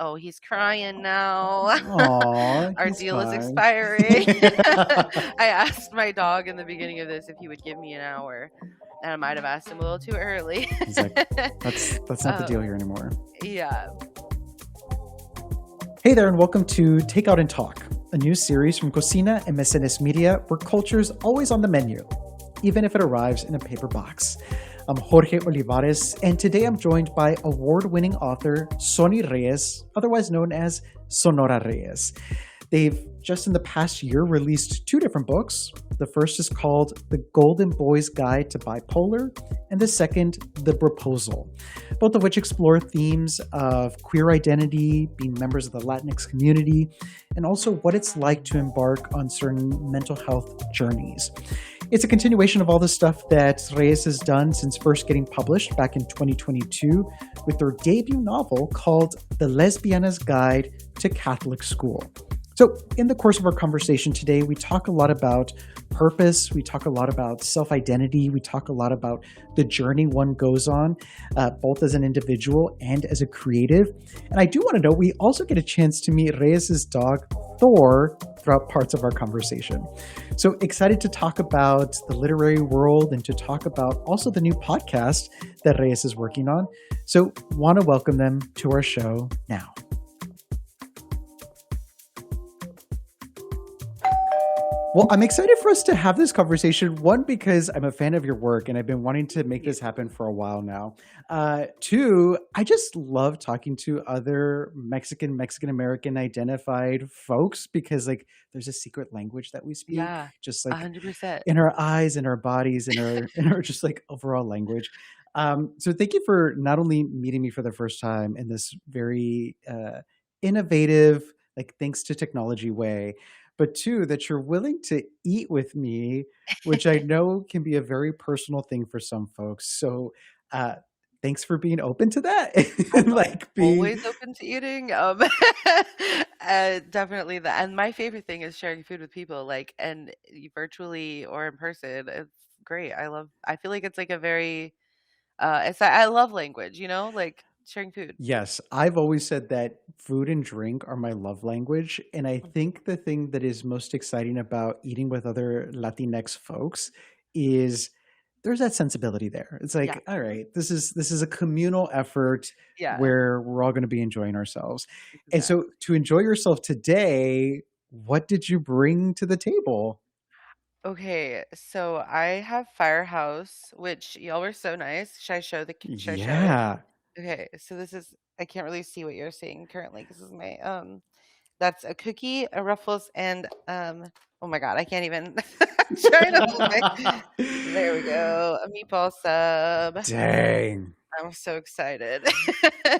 Oh, he's crying now. Aw, Our he's deal is fine. expiring. I asked my dog in the beginning of this if he would give me an hour, and I might have asked him a little too early. He's like, that's not the deal um, here anymore. yeah. Hey there, and welcome to Takeout and Talk, a new series from Cocina and Mecenas Media where culture's always on the menu, even if it arrives in a paper box. I'm Xorje Olivares, and today I'm joined by award-winning author Soni Reyes, otherwise known as Sonora Reyes. They've just in the past year released two different books. The first is called The Golden Boy's Guide to Bipolar, and the second, The Proposal, both of which explore themes of queer identity, being members of the Latinx community, and also what it's like to embark on certain mental health journeys. It's a continuation of all the stuff that Reyes has done since first getting published back in 2022 with their debut novel called The Lesbiana's Guide to Catholic School. So in the course of our conversation today, we talk a lot about purpose. We talk a lot about self-identity. We talk a lot about the journey one goes on, both as an individual and as a creative. And I do want to know, we also get a chance to meet Reyes' dog, Thor, throughout parts of our conversation. So excited to talk about the literary world and to talk about also the new podcast that Reyes is working on. So want to welcome them to our show now. Well, I'm excited for us to have this conversation. One, because I'm a fan of your work and I've been wanting to make this happen for a while now. Two, I just love talking to other Mexican-American identified folks because like there's a secret language that we speak, Yeah. just like 100%. in our eyes, in our bodies, in our just like overall language. So thank you for not only meeting me for the first time in this very innovative, like thanks to technology way, but two, that you're willing to eat with me, which I know can be a very personal thing for some folks. So thanks for being open to that. And I'm like being, always open to eating. Definitely that. And my favorite thing is sharing food with people, like, and virtually or in person. It's great. I feel like it's like a very, I love language, like sharing food. yes, I've always said that food and drink are my love language. And I think the thing that is most exciting about eating with other Latinx folks is there's that sensibility there. It's Yeah. like, all right, this is a communal effort Yeah. where we're all going to be enjoying ourselves. And so Exactly. to enjoy yourself today, what did you bring to the table? Okay, so I have Firehouse, which y'all were so nice. Should I show it? Yeah. Okay, so this is I can't really see what you're seeing currently because this is my that's a cookie, a Ruffles, and oh my God, I can't even I'm trying to hold my there we go. A meatball sub. Dang. I'm so excited.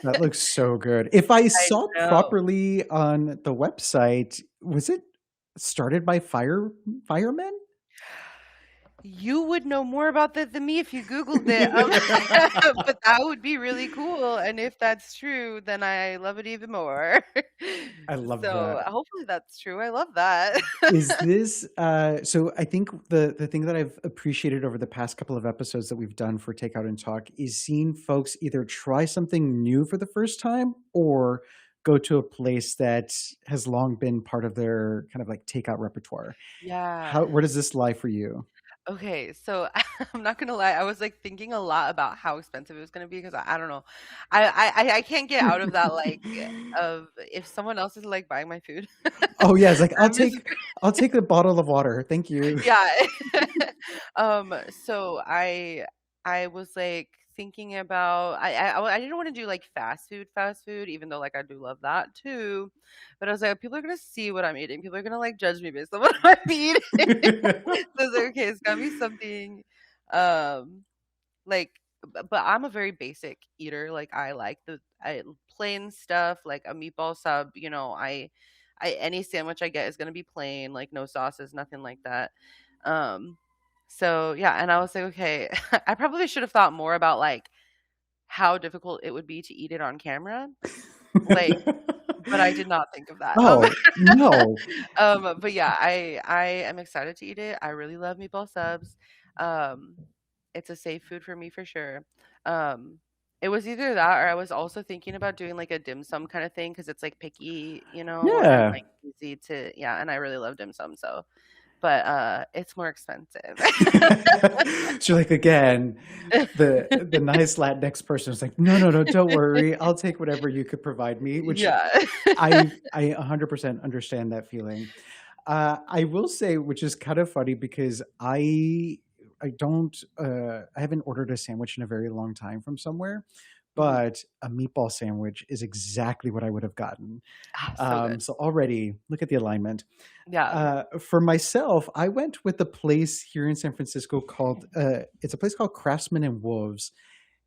That looks so good. If I I saw know. properly on the website, was it started by firemen? You would know more about that than me if you Googled it. But that would be really cool. And if that's true, then I love it even more. I love So that. hopefully that's true. I love that. Is this so I think the thing that I've appreciated over the past couple of episodes that we've done for Takeout and Talk is seeing folks either try something new for the first time or go to a place that has long been part of their kind of like takeout repertoire. Yeah. How where does this lie for you? Okay, so I'm not gonna lie, I was like thinking a lot about how expensive it was gonna be because I don't know. I can't get out of that like of if someone else is like buying my food. Oh yeah, it's like I'm just I'll take a bottle of water. Thank you. yeah. So I was like thinking about I didn't want to do like fast food, even though like I do love that too. But I was like, people are gonna see what I'm eating. People are gonna like judge me based on what I'm eating. So I was like, okay, it's gotta be something like but I'm a very basic eater. Like I like plain stuff, like a meatball sub, I any sandwich I get is gonna be plain, like no sauces, nothing like that. Um, so yeah, and I was like, okay, I probably should have thought more about like how difficult it would be to eat it on camera. Like, but I did not think of that. Oh, no. But yeah, I am excited to eat it. I really love meatball subs. Um, it's a safe food for me for sure. Um, It was either that or I was also thinking about doing like a dim sum kind of thing because it's like picky, and Yeah. like easy to, yeah, and I really love dim sum, so but it's more expensive. So like again, the nice Latinx person is like, no, no, no, don't worry. I'll take whatever you could provide me, which Yeah. I 100% understand that feeling. I will say, which is kind of funny because I haven't ordered a sandwich in a very long time from somewhere, Mhm. but a meatball sandwich is exactly what I would have gotten. Ah, so good. So already look at the alignment. Yeah. For myself, I went with a place here in San Francisco called it's a place called Craftsman and Wolves,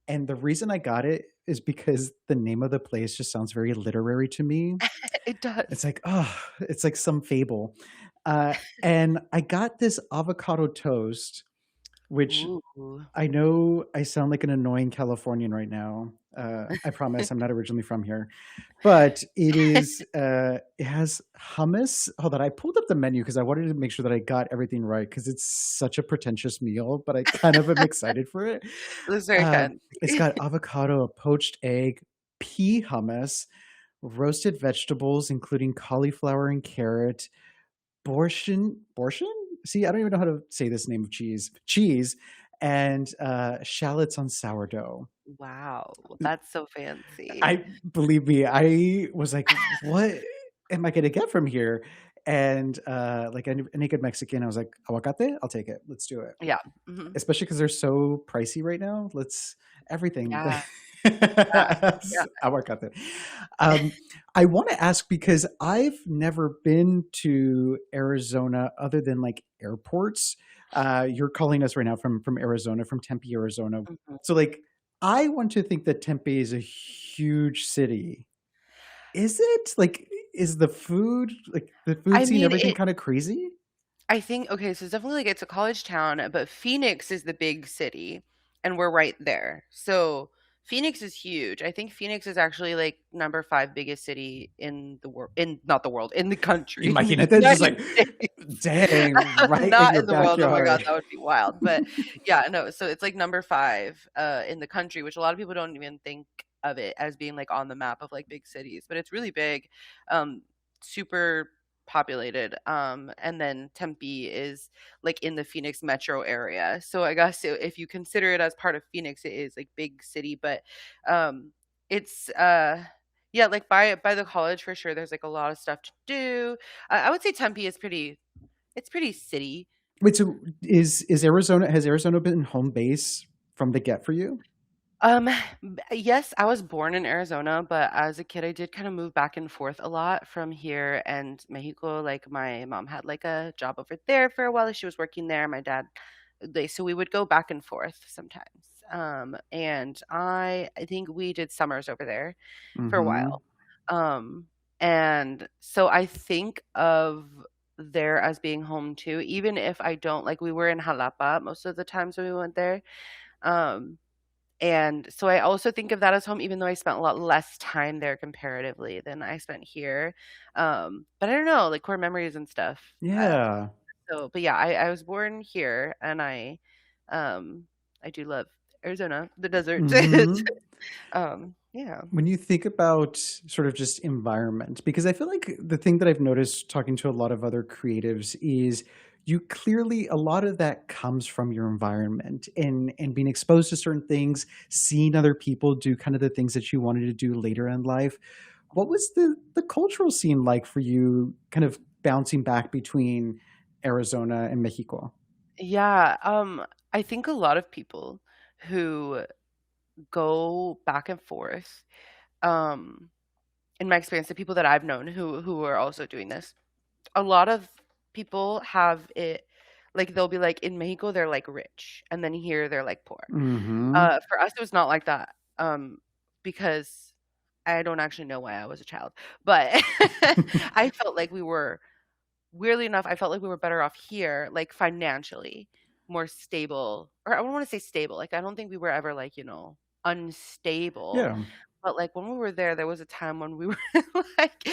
and the reason I got it is because the name of the place just sounds very literary to me. It It's does. like, oh, it's like some fable. Uh, and I got this avocado toast, which Ooh. I know I sound like an annoying Californian right now. I promise I'm not originally from here, but it has hummus. Hold on, I pulled up the menu because I wanted to make sure that I got everything right because it's such a pretentious meal, but I kind of am excited for it. That's very Um, fancy. it's got avocado, a poached egg, pea hummus, roasted vegetables, including cauliflower and carrot, borscht. See, I don't even know how to say this name of cheese, and shallots on sourdough. Wow, that's so fancy. I believe me, I was like, "What am I gonna get from here?" And, like a naked Mexican, I was like, "Aguacate? I'll take it. Let's do it." Yeah. Mhm. Especially because 'cause they're so pricey right now. Let's everything. Yeah, yeah, yeah. Aguacate. Um, I wanna ask because I've never been to Arizona other than, like, airports. You're calling us right now from Arizona, from Tempe, Arizona. Mhm. So, like, I want to think that Tempe is a huge city. Is it? Like, is the food I scene, mean, everything kinda crazy? I think okay, so it's definitely like it's a college town, but Phoenix is the big city, and we're right there. So Phoenix is huge. I think Phoenix is actually like number 5 biggest city in the world, in not the world, in the country, in the Imagínate, it's just United like, States. dang, right in Not your in the world. Oh my god, backyard. that would be wild. But yeah, no. So it's like number 5 in the country, which a lot of people don't even think of it as being like on the map of like big cities, but it's really big. Um, super populated. And then Tempe is like in the Phoenix metro area. So I guess if you consider it as part of Phoenix, it is like big city, but um it's yeah, like by the college for sure there's like a lot of stuff to do. I would say Tempe is pretty city. Wait, so is Arizona has Arizona been home base from the get for you? Um, yes, I was born in Arizona, but as a kid, I did kind of move back and forth a lot from here and Mexico. Like my mom had like a job over there for a while. She was working there. My dad, so we would go back and forth sometimes. And I think we did summers over there for a Mhm. while. Um, and so I think of there as being home too, even if I don't like we were in Jalapa most of the times when we went there. Um, and so I also think of that as home, even though I spent a lot less time there comparatively than I spent here. But I don't know, like core memories and stuff. Yeah. But yeah, I was born here, and um, I do love Arizona, the desert. Mhm. Yeah, When you think about sort of just environment, because I feel like the thing that I've noticed talking to a lot of other creatives is you clearly a lot of that comes from your environment and being exposed to certain things, seeing other people do kind of the things that you wanted to do later in life. What was the cultural scene like for you kind of bouncing back between Arizona and Mexico? yeah. I think a lot of people who go back and forth, um, in my experience, the people that I've known who are also doing this, a lot of people have it like they'll be like in Mexico they're like rich and then here they're like poor. Mhm. For us it was not like that. Because I don't actually know why I was a child, but I felt like we were weirdly enough, I felt like we were better off here, like financially, more stable. Or I don't want to say stable. Like I don't think we were ever like, unstable. Yeah. But, like, when we were there, there was a time when we were, like,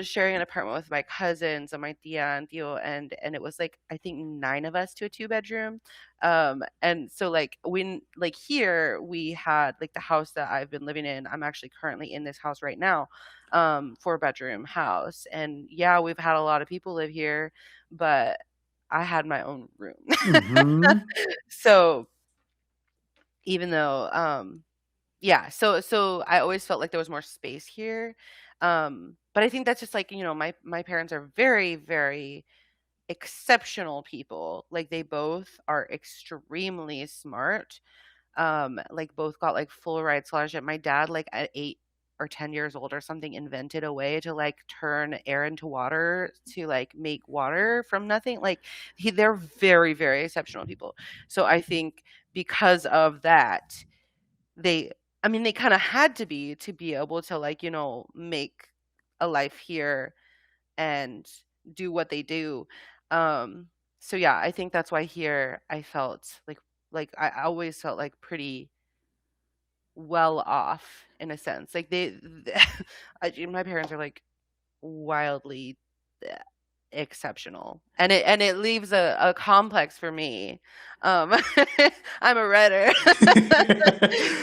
sharing an apartment with my cousins and my tia and tío, and it was, like, I think 9 of us to a two-bedroom, and so, like, when like, here, we had like, the house that I've been living in, I'm actually currently in this house right now, four-bedroom house, and, yeah, we've had a lot of people live here, but I had my own room. Mhm. So, even though, yeah, so I always felt like there was more space here, but I think that's just, like, my parents are very, very exceptional people, like, they both are extremely smart, like, both got, like, full ride scholarship. My dad, like, at 8 or 10 years old or something, invented a way to, like, turn air into water to, like, make water from nothing, like, they're very, very exceptional people, so I think because of that, they I mean, they kinda had to be able to, like, make a life here and do what they do. Um, so yeah, I think that's why here I felt I always felt, like, pretty well off in a sense. Like, my parents are, like, wildly, eh, exceptional, and it leaves a complex for me. Um, I'm a redder, you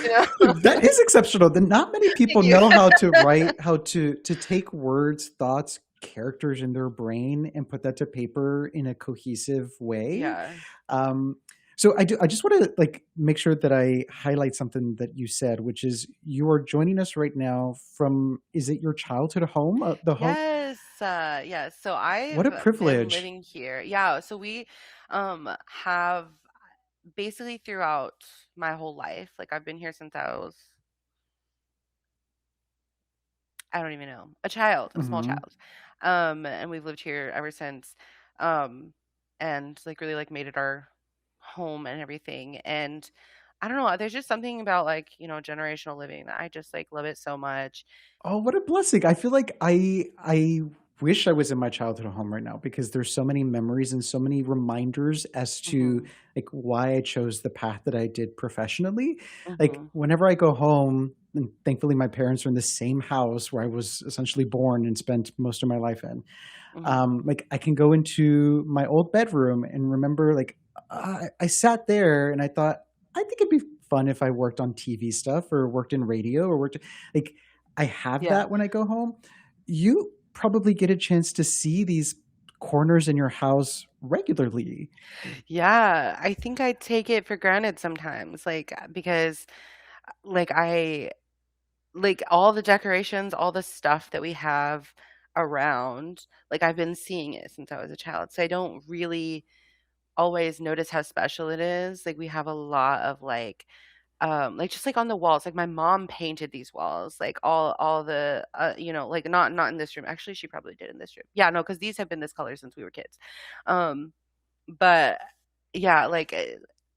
know? That is exceptional. Not many Thank people you. know how to write, how to take words, thoughts, characters in their brain and put that to paper in a cohesive way. Yeah. Um, so I just want to like make sure that I highlight something that you said, which is you are joining us right now from, is it your childhood home? The home? Yes, yes. So What a I've been privilege. living here. Yeah, so we have basically throughout my whole life. Like, I've been here since I was, I don't even know, a small Hmm. child. And we've lived here ever since. Um and like really like made it our home and everything. And I don't know, there's just something about like, generational living that I just like love it so much. Oh, what a blessing. I feel like I wish I was in my childhood home right now because there's so many memories and so many reminders as to Mhm. like why I chose the path that I did professionally. Like Mhm. whenever I go home, and thankfully my parents are in the same house where I was essentially born and spent most of my life in. Mhm. Like I can go into my old bedroom and remember like I sat there and I thought I think it'd be fun if I worked on TV stuff or worked in radio or worked like I have Yeah. that when I go home. You probably get a chance to see these corners in your house regularly. Yeah, I think I take it for granted sometimes, like, because, like, like, all the decorations, all the stuff that we have around, like, I've been seeing it since I was a child, so I don't really always notice how special it is. Like, we have a lot of, like, just, like, on the walls, like, my mom painted these walls, like, all the, like, not in this room. Actually, she probably did in this room. Yeah, no, because these have been this color since we were kids. Um But, yeah, like,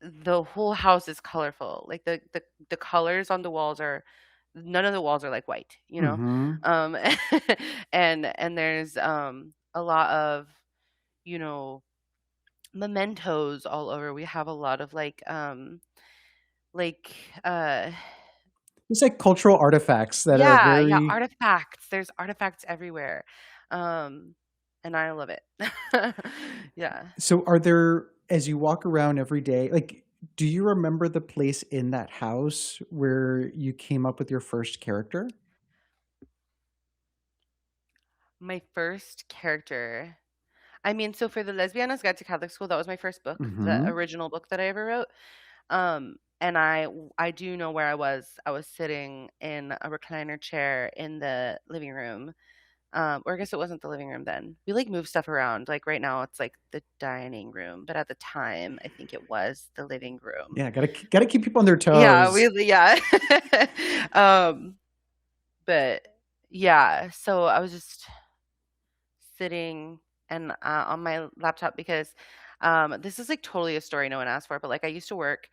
the whole house is colorful. Like, the colors on the walls are none of the walls are, like, white, you know? Mhm. Um, and there's, a lot of, you know, mementos all over. We have a lot of, like, uh It's like cultural artifacts that are yeah, yeah, very. artifacts. There's artifacts everywhere. Um, and I love it. Yeah. So are there, as you walk around every day, like do you remember the place in that house where you came up with your first character? My first character, I mean, so for the Lesbianas Guide to Catholic School, that was my first book, the Mhm. original book that I ever wrote. And I do know where I was. I was sitting in a recliner chair in the living room. Or I guess it wasn't the living room then. We like move stuff around. Like right now it's like the dining room, but at the time I think it was the living room. Yeah, gotta keep people on their Yeah, toes. yeah. um, but yeah, so I was just sitting and on my laptop because this is like totally a story no one asked for, but like I used to work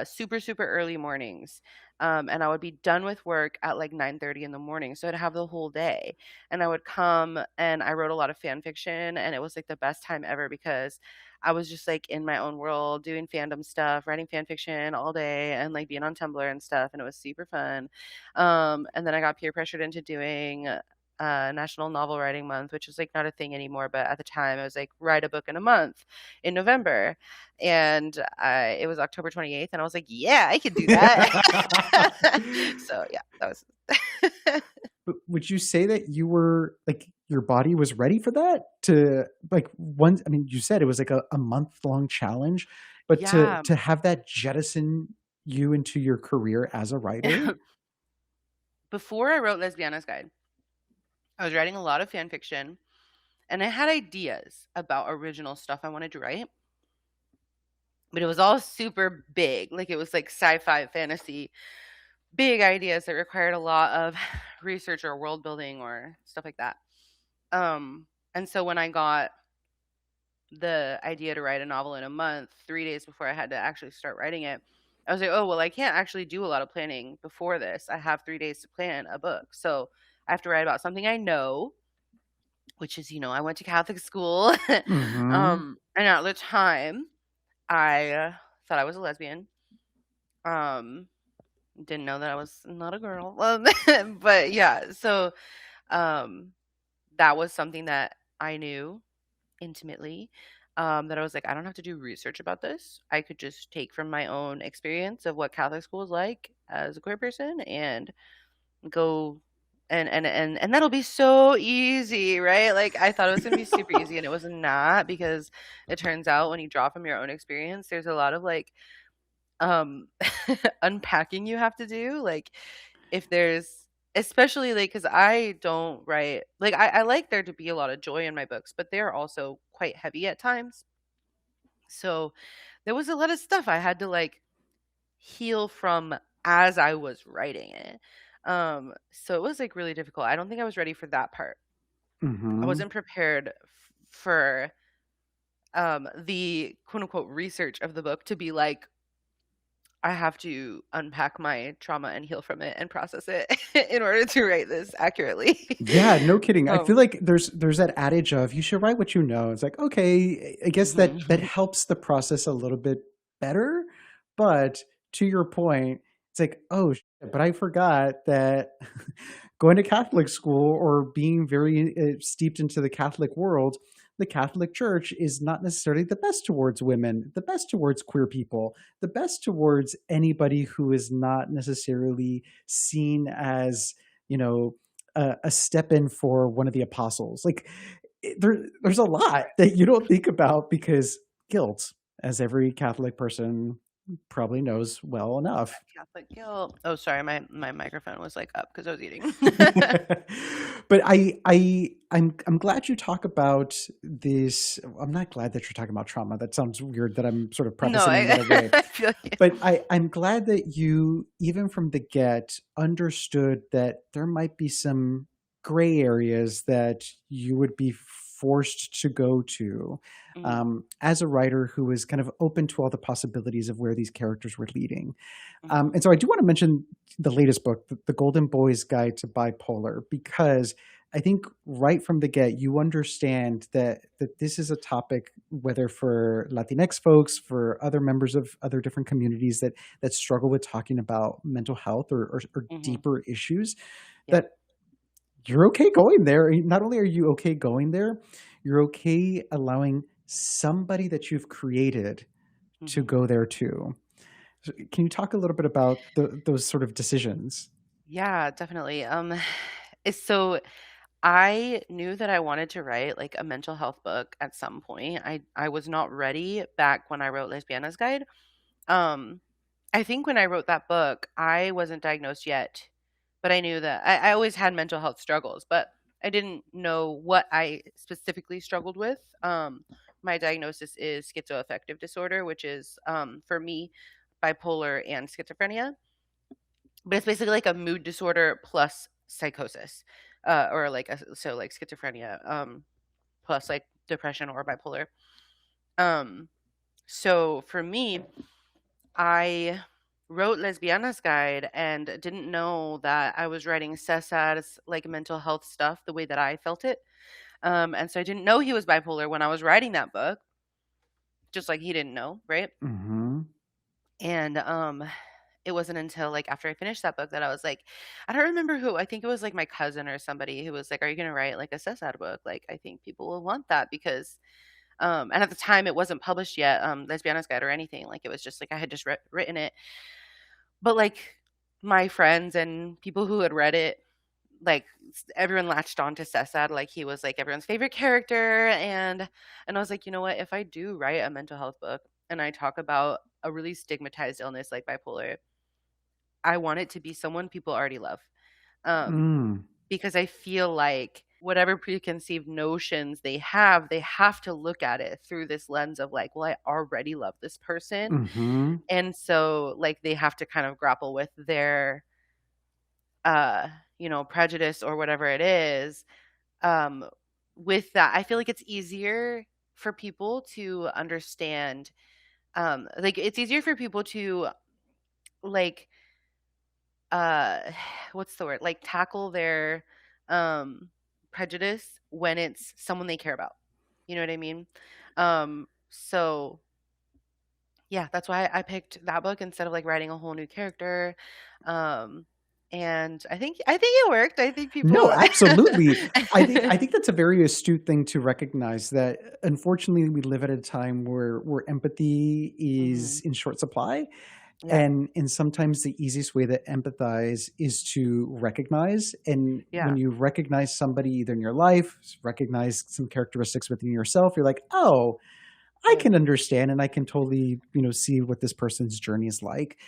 super super early mornings, and I would be done with work at like 9:30 in the morning, so I'd have the whole day, and I would come and I wrote a lot of fan fiction, and it was like the best time ever because I was just like in my own world doing fandom stuff, writing fan fiction all day and like being on Tumblr and stuff, and it was super fun. And then I got peer pressured into doing National Novel Writing Month, which is like not a thing anymore, but at the time it was like write a book in a month in November. And it was October 28th, and I was like, yeah, I can do that. So yeah, that was But would you say that you were like your body was ready for that? To like one, I mean, you said it was like a month-long challenge, but yeah. to have that jettison you into your career as a writer? Before I wrote Lesbiana's Guide, I was writing a lot of fan fiction, and I had ideas about original stuff I wanted to write, but it was all super big. Like it was like sci-fi, fantasy, big ideas that required a lot of research or world building or stuff like that. And so when I got the idea to write a novel in a month, 3 days before I had to actually start writing it, I was like, "Oh, well, I can't actually do a lot of planning before this. I have 3 days to plan a book. So, I have to write about something I know, which is, I went to Catholic school." Mhm. And at the time, I thought I was a lesbian. Um, didn't know that I was not a girl. But yeah, so um that was something that I knew intimately, that I was like, I don't have to do research about this. I could just take from my own experience of what Catholic school is like as a queer person and go and that'll be so easy, right? Like I thought it was gonna be super easy and it was not, because it turns out when you draw from your own experience, there's a lot of like um unpacking you have to do. Like if there's, especially like, because I don't write like, I like there to be a lot of joy in my books, but they're also quite heavy at times. So there was a lot of stuff I had to like heal from as I was writing it. So it was like really difficult. I don't think I was ready for that part. I Mhm. wasn't prepared for the quote unquote research of the book to be like, I have to unpack my trauma and heal from it and process it in order to write this accurately. Yeah, no kidding. I feel um, like there's that adage of you should write what you know. It's like, okay, I guess that mhm. helps the process a little bit better. But to your point, it's like, oh, shit, but I forgot that going to Catholic school or being very steeped into the Catholic world, the Catholic Church is not necessarily the best towards women, the best towards queer people, the best towards anybody who is not necessarily seen as, you know, a step in for one of the apostles. Like there's a lot that you don't think about because guilt, as every Catholic person probably knows well enough. Catholic guilt. Oh, sorry, my microphone was like up because I was eating. But I'm glad you talk about this. I'm not glad that you're talking about trauma. That sounds weird that I'm sort of No, prefacing in that way. I feel you. But I'm glad that you, even from the get, understood that there might be some gray areas that you would be forced to go to Mhm, as a writer who is kind of open to all the possibilities of where these characters were leading. mhm, And so I do want to mention the latest book, The Golden Boy's Guide to Bipolar, because I think right from the get, you understand that this is a topic, whether for Latinx folks, for other members of other different communities that struggle with talking about mental health or mhm. deeper issues, Yep. that you're okay going there. Not only are you okay going there, you're okay allowing somebody that you've created to Mhm. go there too. So can you talk a little bit about those sort of decisions? Yeah, definitely. It's so I knew that I wanted to write like a mental health book at some point. I was not ready back when I wrote Lesbiana's Guide. Um, I think when I wrote that book, I wasn't diagnosed yet, but I knew that I always had mental health struggles, but I didn't know what I specifically struggled with. My diagnosis is schizoaffective disorder, which is, for me, bipolar and schizophrenia, but it's basically like a mood disorder plus psychosis, or like so like schizophrenia, plus like depression or bipolar. Um, so for me, I wrote Lesbiana's Guide and didn't know that I was writing Cesar's like mental health stuff the way that I felt it. And so I didn't know he was bipolar when I was writing that book. just like he didn't know, right? Mhm. And it wasn't until like after I finished that book that I was like, I don't remember who. I think it was like my cousin or somebody who was like, "Are you gonna write like a Cesar book? Like, I think people will want that because." And at the time, it wasn't published yet, Lesbiana's Guide or anything. Like, it was just like I had just written it. But like my friends and people who had read it, like everyone latched on to Cesar. Like he was like everyone's favorite character, and I was like, you know what? If I do write a mental health book and I talk about a really stigmatized illness like bipolar, I want it to be someone people already love. Um, Mm. because I feel like whatever preconceived notions they have to look at it through this lens of like, well, I already love this person. Mhm. And so like they have to kind of grapple with their uh, prejudice or whatever it is. Um, with that, I feel like it's easier for people to understand like it's easier for people to like uh what's the word? Like tackle their um prejudice when it's someone they care about. You know what I mean? So yeah, that's why I picked that book instead of like writing a whole new character. Um and I think it worked. I think No, people absolutely. I think that's a very astute thing to recognize that unfortunately we live at a time where empathy is Mhm. in short supply. Yeah. And sometimes the easiest way to empathize is to recognize. And when Yeah. you recognize somebody either in your life, recognize some characteristics within yourself, you're like, oh, I Yeah. can understand and I can totally, see what this person's journey is like.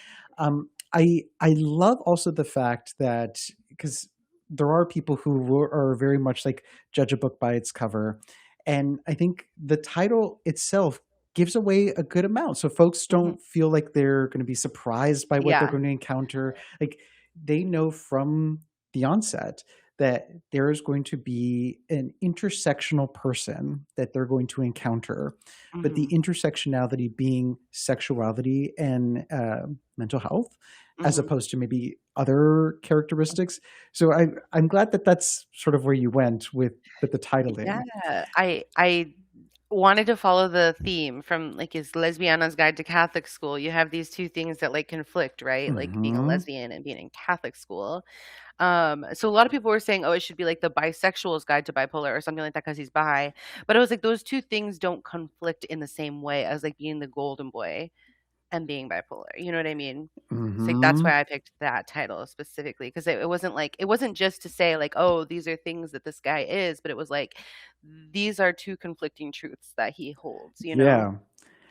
I love also the fact that because there are people who are very much like judge a book by its cover, and I think the title itself gives away a good amount, so folks Mhm. don't feel like they're going to be surprised by what they're Yeah. going to encounter. Like they know from the onset that there is going to be an intersectional person that they're going to encounter, but the Mhm. intersectionality being sexuality and mental health, as Mhm. opposed to maybe other characteristics. So I'm glad that that's sort of where you went with the Yeah. titling. I wanted to follow the theme from like his Lesbiana's Guide to Catholic School. You have these two things that like conflict, right? Like being a Hmm. lesbian and being in Catholic school. So a lot of people were saying, "Oh, it should be like the bisexual's guide to bipolar or something like that because he's bi." But it was like those two things don't conflict in the same way as like being the golden boy and being bipolar. You know what I mean? It's like that's Hmm. why I picked that title specifically because it wasn't like it wasn't just to say like, "Oh, these are things that this guy is," but it was like these are two conflicting truths that he holds. Yeah.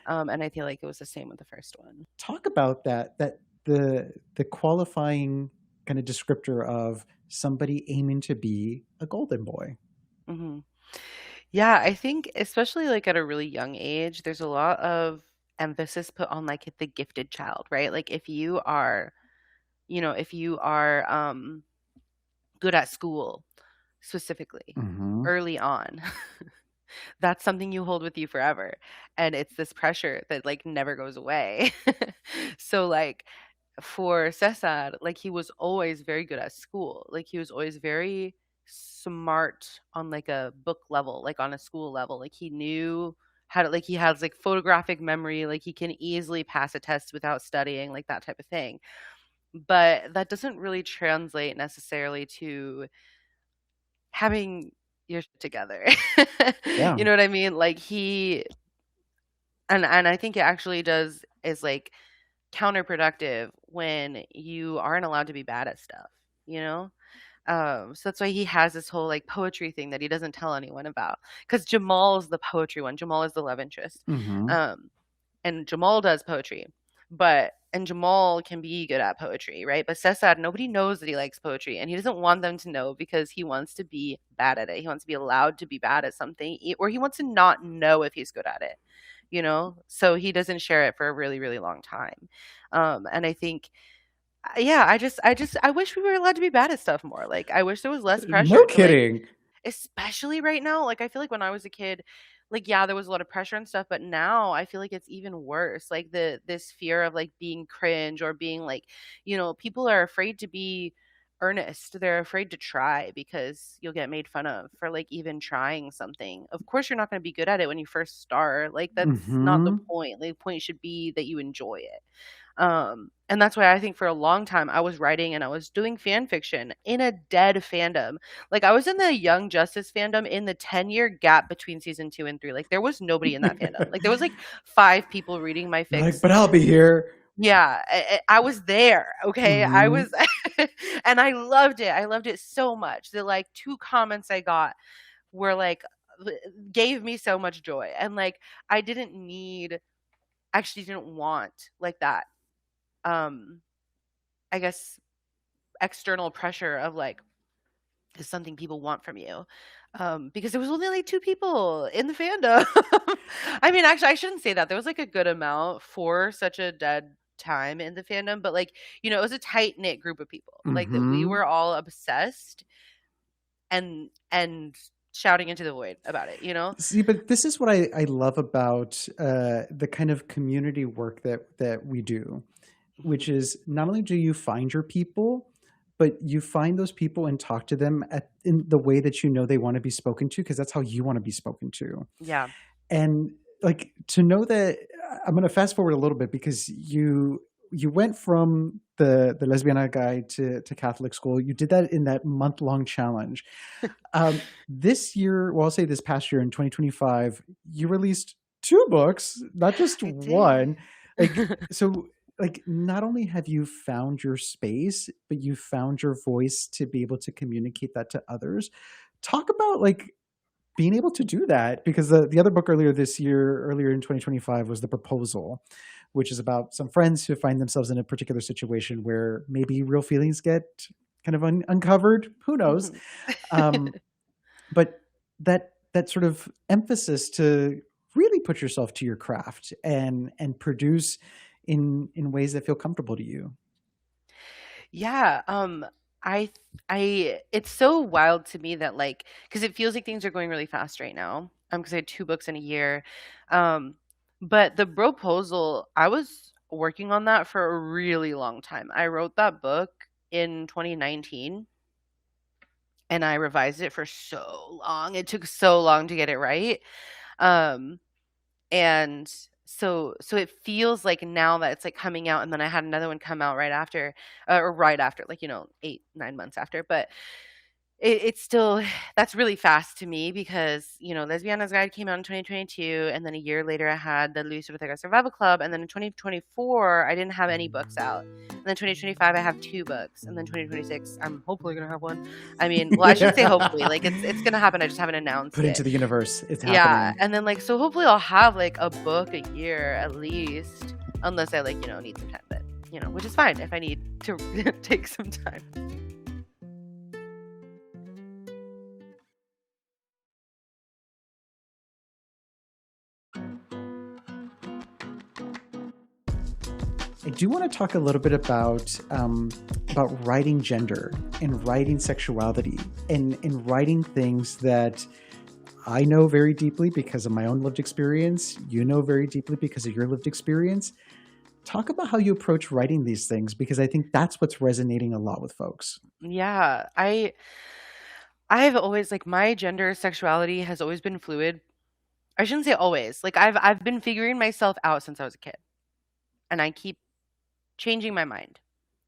And I feel like it was the same with the first one. Talk about that the qualifying kind of descriptor of somebody aiming to be a golden boy. Hmm. Yeah, I think especially like at a really young age, there's a lot of emphasis put on like the gifted child, right? Like if you are good at school specifically Hmm. early on, that's something you hold with you forever. And it's this pressure that like never goes away. So like for Cesar, like he was always very good at school. Like he was always very smart on like a book level, like on a school level. Like he knew how to like he has like photographic memory, like he can easily pass a test without studying, like that type of thing. But that doesn't really translate necessarily to having your shit together. Yeah. You know what I mean? Like he and I think it actually does is like counterproductive when you aren't allowed to be bad at stuff, you know? So that's why he has this whole like poetry thing that he doesn't tell anyone about. Because Jamal is the poetry one. Jamal is the love interest. Hmm. Um, and Jamal does poetry, and Jamal can be good at poetry, right? But Cesar, nobody knows that he likes poetry, and he doesn't want them to know because he wants to be bad at it. He wants to be allowed to be bad at something, or he wants to not know if he's good at it, So he doesn't share it for a really, really long time. And I think, yeah, I wish we were allowed to be bad at stuff more. Like, I wish there was less No pressure to like kidding. especially right now, like, I feel like when I was a kid, like, yeah, there was a lot of pressure and stuff, but now I feel like it's even worse. Like, this fear of, like, being cringe or being, like people are afraid to be earnest. They're afraid to try because you'll get made fun of for like even trying something. Of course, you're not going to be good at it when you first start. Like that's not the Mm-hmm. point. The point should be that you enjoy it. And that's why I think for a long time I was writing and I was doing fan fiction in a dead fandom. Like I was in the Young Justice fandom in the 10-year gap between season 2 and 3. Like there was nobody in that fandom. Like there was like 5 people reading my You're like, fics. but I'll be here. Yeah, I was there, okay? I Mm-hmm. was and I loved it. I loved it so much. The like 2 comments I got were like gave me so much joy. And like I didn't need actually didn't want like that um I guess external pressure of like is something people want from you. Because there was only like 2 people in the fandom. I mean, actually I shouldn't say that. There was like a good amount for such a dead time in the fandom, but like, it was a tight knit group of people. Like that we Mm-hmm. were all obsessed and shouting into the void about it, you know? See, but this is what I love about the kind of community work that we do, which is not only do you find your people, but you find those people and talk to them in the way that you know they want to be spoken to, because that's how you want to be spoken to. Yeah. And like to know that I'm going to fast forward a little bit because you went from the lesbiana guide to Catholic school. You did that in that month-long challenge. This year, well, I'll say this past year in 2025, you released 2 books, not just I did. one. Like, so, like, not only have you found your space, but you found your voice to be able to communicate that to others. Talk about like being able to do that, because the other book earlier in 2025, was The Proposal, which is about some friends who find themselves in a particular situation where maybe real feelings get kind of uncovered. Who knows? Um, but that sort of emphasis to really put yourself to your craft and produce in ways that feel comfortable to you. Yeah, I it's so wild to me that like because it feels like things are going really fast right now. Because I had 2 books in a year. Um, but the proposal, I was working on that for a really long time. I wrote that book in 2019 and I revised it for so long. It took so long to get it right. Um, and so it feels like now that it's like coming out and then I had another one come out right after or right after like 8-9 months after, but it's still that's really fast to me because Lesbiana's Guide came out in 2022 and then a year later I had the Lucy with Survival Club, and then in 2024 I didn't have any books out, and then 2025 I have 2 books, and then 2026 I'm hopefully gonna have one. I mean, well, I shouldn't say hopefully, like it's gonna happen, I just haven't announced Put it. into the universe. It's Yeah, happening. and then, like, so hopefully I'll have, like, a book a year at least, unless I, like, need some time, but, which is fine if I need to take some time. I do want to talk a little bit about writing gender and writing sexuality and writing things that I know very deeply because of my own lived experience. You know very deeply because of your lived experience. Talk about how you approach writing these things, because I think that's what's resonating a lot with folks. Yeah, I've always like, my gender sexuality has always been fluid. I shouldn't say always, like, I've been figuring myself out since I was a kid, and I keep changing my mind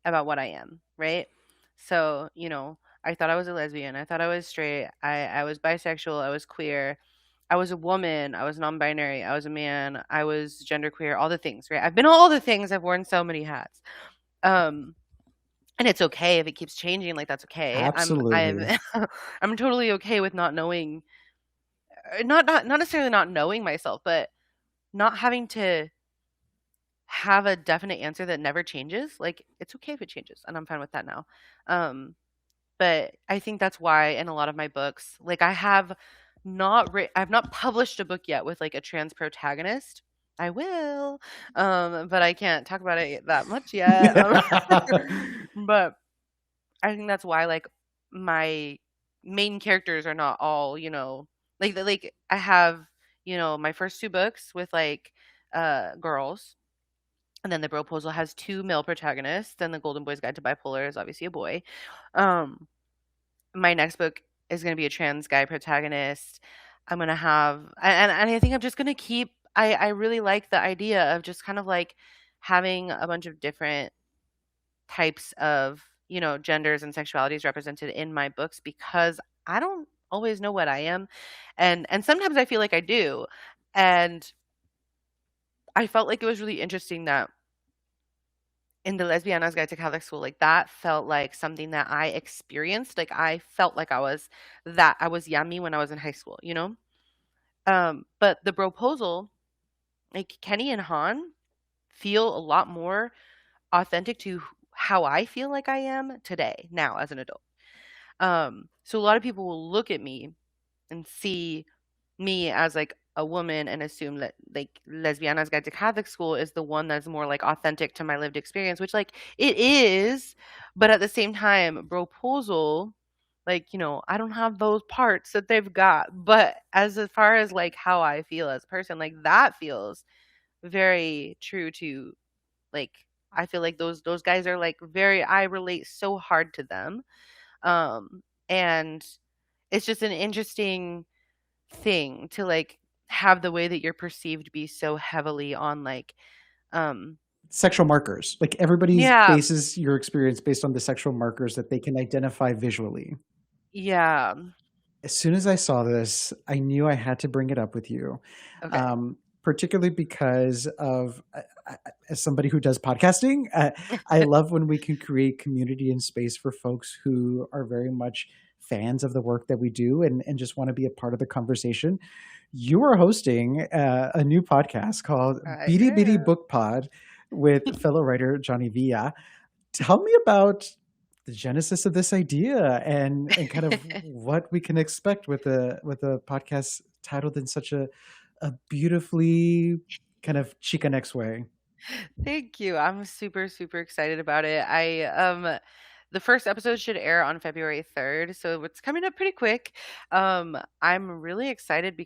about what I am, right? So, I thought I was a lesbian, I thought I was straight, I was bisexual, I was queer, I was a woman, I was non-binary, I was a man, I was genderqueer, all the things, right? I've been all the things, I've worn so many hats. Um, and it's okay if it keeps changing, like that's okay. I'm Absolutely. I'm totally okay with not knowing, not necessarily not knowing myself, but not having to have a definite answer that never changes. Like it's okay if it changes, and I'm fine with that now. Um, but I think that's why in a lot of my books, like I've not published a book yet with like a trans protagonist. I will, but I can't talk about it that much yet. But I think that's why like my main characters are not all, like I have, my first 2 books with like girls, And then the Broposal has two male protagonists, and the Golden Boy's Guide to Bipolar is obviously a boy. Um, my next book is going to be a trans guy protagonist. I'm going to have, and I think I'm just going to keep, I really like the idea of just kind of like having a bunch of different types of, genders and sexualities represented in my books, because I don't always know what I am. And sometimes I feel like I do. And I felt like it was really interesting that in the Lesbiana's Guide to Catholic School, like that felt like something that I experienced. Like I felt like I was yummy when I was in high school, you know? But the proposal, like Kenny and Han feel a lot more authentic to how I feel like I am today, now as an adult. So a lot of people will look at me and see me as like a woman and assume that like Lesbiana's Guide to Catholic School is the one that's more like authentic to my lived experience, which like it is, but at the same time, Broposal, like, I don't have those parts that they've got. But as far as like how I feel as a person, like that feels very true to like I feel like those guys are like very I relate so hard to them. And it's just an interesting thing to like have the way that you're perceived be so heavily on like um Sexual markers. Like everybody yeah, bases your experience based on the sexual markers that they can identify visually. yeah, As soon as I saw this, I knew I had to bring it up with you, okay. particularly because of, as somebody who does podcasting, I love when we can create community and space for folks who are very much fans of the work that we do and just want to be a part of the conversation. You are hosting a new podcast called I Bitty Bitty am. Book Pod with fellow writer Johnny Villa. Tell me about the genesis of this idea and kind of what we can expect with a podcast titled in such a beautifully kind of Chicanx way. Thank you. I'm super, super excited about it. The first episode should air on February 3rd, so it's coming up pretty quick. I'm really excited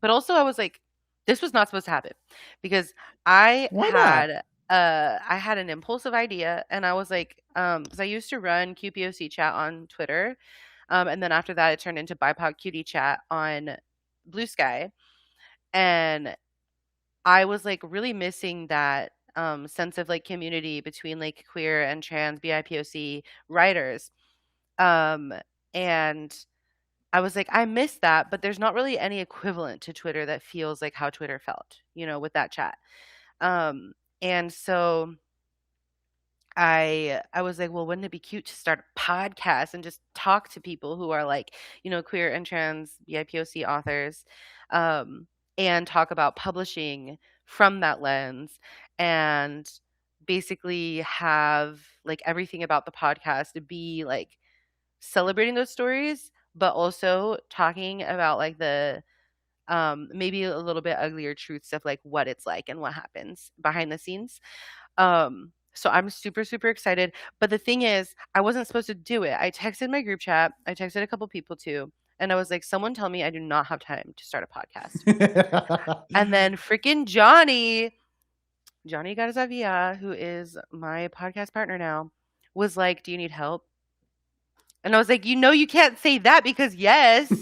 but also I was like, this was not supposed to happen because I Why not? had I had an impulsive idea, and I was like, because I used to run QPOC chat on Twitter, and then after that it turned into BIPOC Cutie chat on Blue Sky, and I was, like, really missing that, sense of, like, community between, like, queer and trans BIPOC writers, um, and I was like, "I miss that," but there's not really any equivalent to Twitter that feels like how Twitter felt, with that chat, um, and so I was like, "Well, wouldn't it be cute to start a podcast and just talk to people who are like, queer and trans BIPOC authors, um, and talk about publishing from that lens and basically have like everything about the podcast to be like celebrating those stories, but also talking about like the maybe a little bit uglier truths of like what it's like and what happens behind the scenes." So I'm super, super excited. But the thing is, I wasn't supposed to do it. I texted my group chat. I texted a couple people too. And I was like, someone tell me I do not have time to start a podcast. And then freaking Johnny Garzavia, who is my podcast partner now, was like, do you need help? And I was like, you can't say that because yes.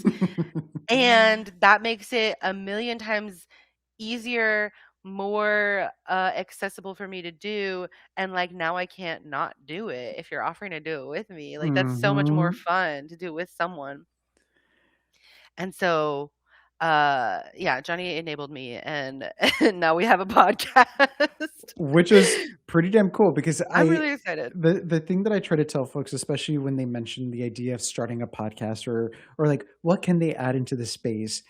And that makes it a million times easier, more accessible for me to do. And like now I can't not do it if you're offering to do it with me. Like that's so much more Hmm. fun to do it with someone. And so yeah, Johnny enabled me and, and now we have a podcast. Which is pretty damn cool because I'm really excited. the thing that I try to tell folks, especially when they mention the idea of starting a podcast or like what can they add into the space.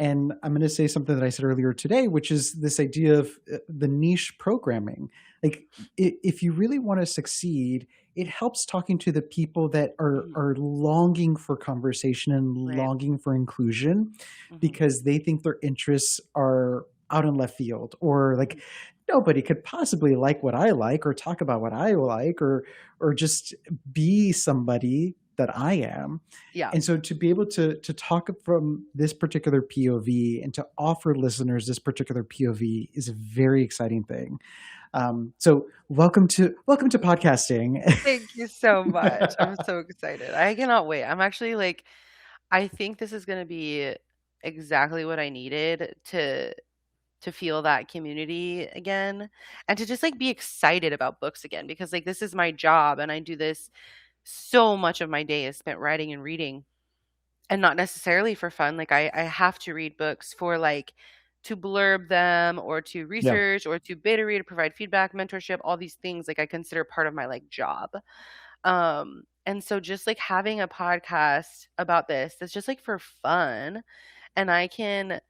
And I'm going to say something that I said earlier today, which is this idea of the niche programming. Like if you really want to succeed, it helps talking to the people that Mhm. are longing for conversation and Right. longing for inclusion Mhm. because they think their interests are out in left field or like Mhm. nobody could possibly like what I like or talk about what I like or just be somebody that I am. Yeah. And so to be able to talk from this particular POV and to offer listeners this particular POV is a very exciting thing. So welcome to podcasting. Thank you so much. I'm so excited. I cannot wait. I'm actually like, I think this is going to be exactly what I needed to feel that community again and to just like be excited about books again because like this is my job and I do this so much of my day is spent writing and reading and not necessarily for fun. Like I have to read books for like to blurb them or to Yeah. research or to beta read, to provide feedback, mentorship, all these things like I consider part of my like job. And so just like having a podcast about this that's just like for fun and I can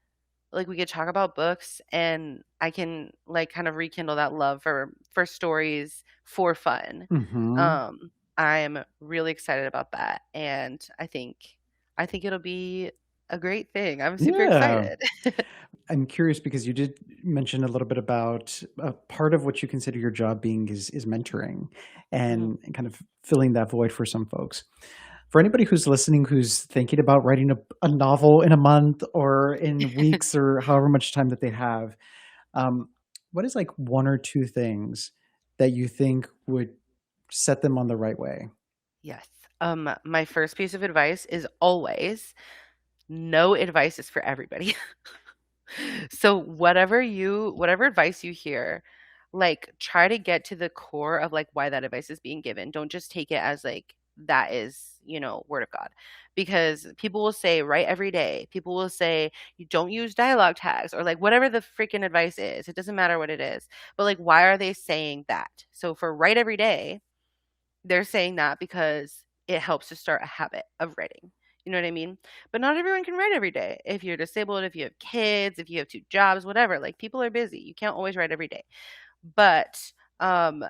like we could talk about books and I can like kind of rekindle that love for stories for fun. Hmm. Um I'm really excited about that and I think it'll be a great thing. I'm super Yeah. excited. I'm curious because you did mention a little bit about part of what you consider your job being is mentoring Mhm. and kind of filling that void for some folks. For anybody who's listening who's thinking about writing a novel in a month or in weeks or however much time that they have, um, what is like one or two things that you think would set them on the right way? Yes. My first piece of advice is always no advice is for everybody. So whatever advice you hear, like try to get to the core of like why that advice is being given. Don't just take it as like that is, word of God. Because people will say write every day. People will say you don't use dialogue tags or like whatever the freaking advice is. It doesn't matter what it is. But like why are they saying that? So for write every day, they're saying that because it helps to start a habit of writing. You know what I mean? But not everyone can write every day. If you're disabled, if you have kids, if you have two jobs, whatever, like people are busy. You can't always write every day. But um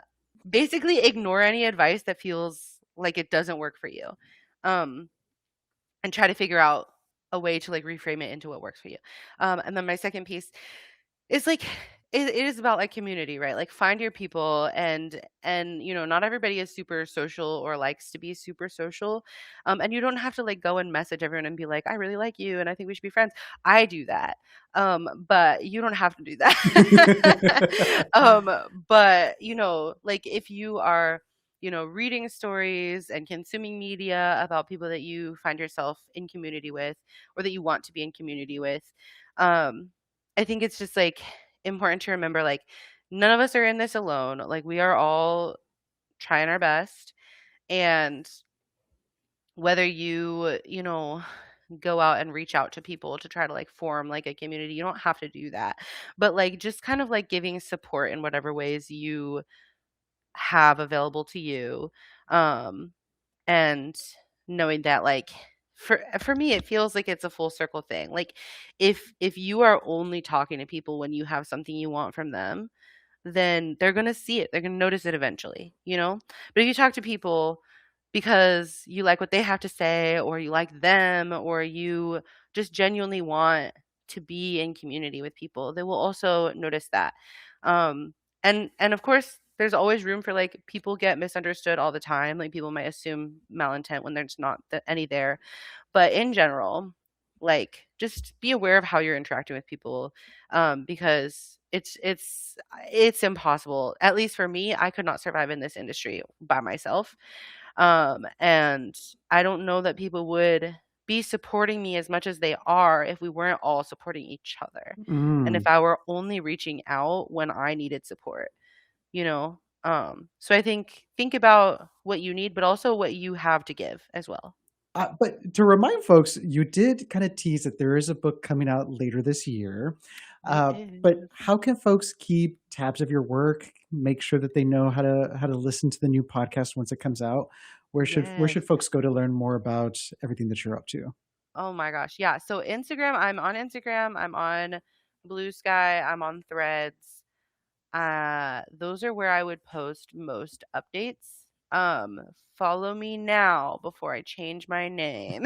basically ignore any advice that feels like it doesn't work for you. Um and try to figure out a way to like reframe it into what works for you. And then my second piece it's like it is about like community, right? Like find your people and not everybody is super social or likes to be super social. And you don't have to like go and message everyone and be like, I really like you and I think we should be friends. I do that. But you don't have to do that. But like if you are reading stories and consuming media about people that you find yourself in community with or that you want to be in community with, um, I think it's just like important to remember like none of us are in this alone. Like we are all trying our best and whether go out and reach out to people to try to like form like a community, you don't have to do that. But like just kind of like giving support in whatever ways you have available to you. Um and knowing that like for me it feels like it's a full circle thing. Like if you are only talking to people when you have something you want from them, then they're going to see it. They're going to notice it eventually. But if you talk to people because you like what they have to say or you like them or you just genuinely want to be in community with people, they will also notice that. Um and of course there's always room for like people get misunderstood all the time. Like people might assume malintent when there's not any there. But in general, like just be aware of how you're interacting with people, because it's impossible. At least for me, I could not survive in this industry by myself. And I don't know that people would be supporting me as much as they are if we weren't all supporting each other. And if Mm. I were only reaching out when I needed support, you know? So I think about what you need, but also what you have to give as well. But to remind folks, you did kind of tease that there is a book coming out later this year. There But is. how can folks keep tabs of your work? Make sure that they know how to listen to the new podcast once it comes out. Where should Yes. folks go to learn more about everything that you're up to? Oh my gosh. Yeah. So Instagram, I'm on Instagram, I'm on Blue Sky, I'm on Threads. Those are where I would post most updates. Um, Follow me now before I change my name.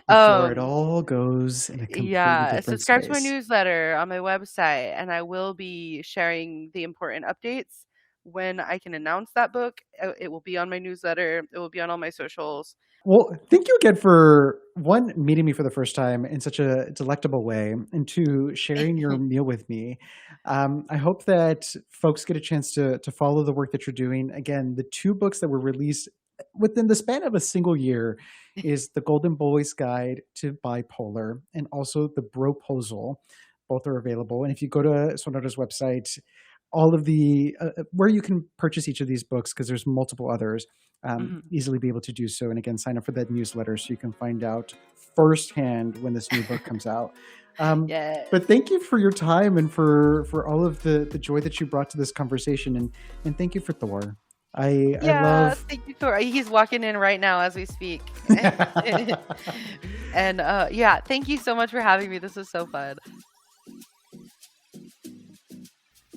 Before it um, all goes in a completely yeah, different subscribe to my space. newsletter on my website, and I will be sharing the important updates when I can announce that book. It will be on my newsletter. It will be on all my socials. Well, thank you again for one, meeting me for the first time in such a delectable way, and two, sharing your meal with me. I hope that folks get a chance to follow the work that you're doing. Again, the two books that were released within the span of a single year is The Golden Boy's Guide to Bipolar and also The Broposal. Both are available. And if you go to Sonora's website, all of the where you can purchase each of these books, because there's multiple others, Mhm. easily be able to do so. And again, sign up for that newsletter so you can find out firsthand when this new book comes out. But Yes. thank you for your time and for all of the joy that you brought to this conversation, and thank you for Thor. I Yeah, love. thank you, Thor. He's walking in right now as we speak. And yeah, thank you so much for having me. This was so fun.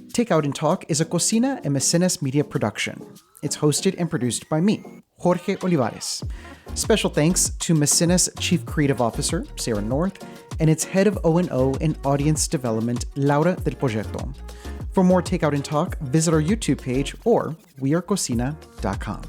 Takeout and Talk is a Cocina and Mecenas media production. It's hosted and produced by me, Xorje Olivares. Special thanks to Mecenas Chief Creative Officer, Sarah North, and its Head of O&O and Audience Development, Laura Del Proyecto. For more Takeout and Talk, visit our YouTube page or wearecocina.com.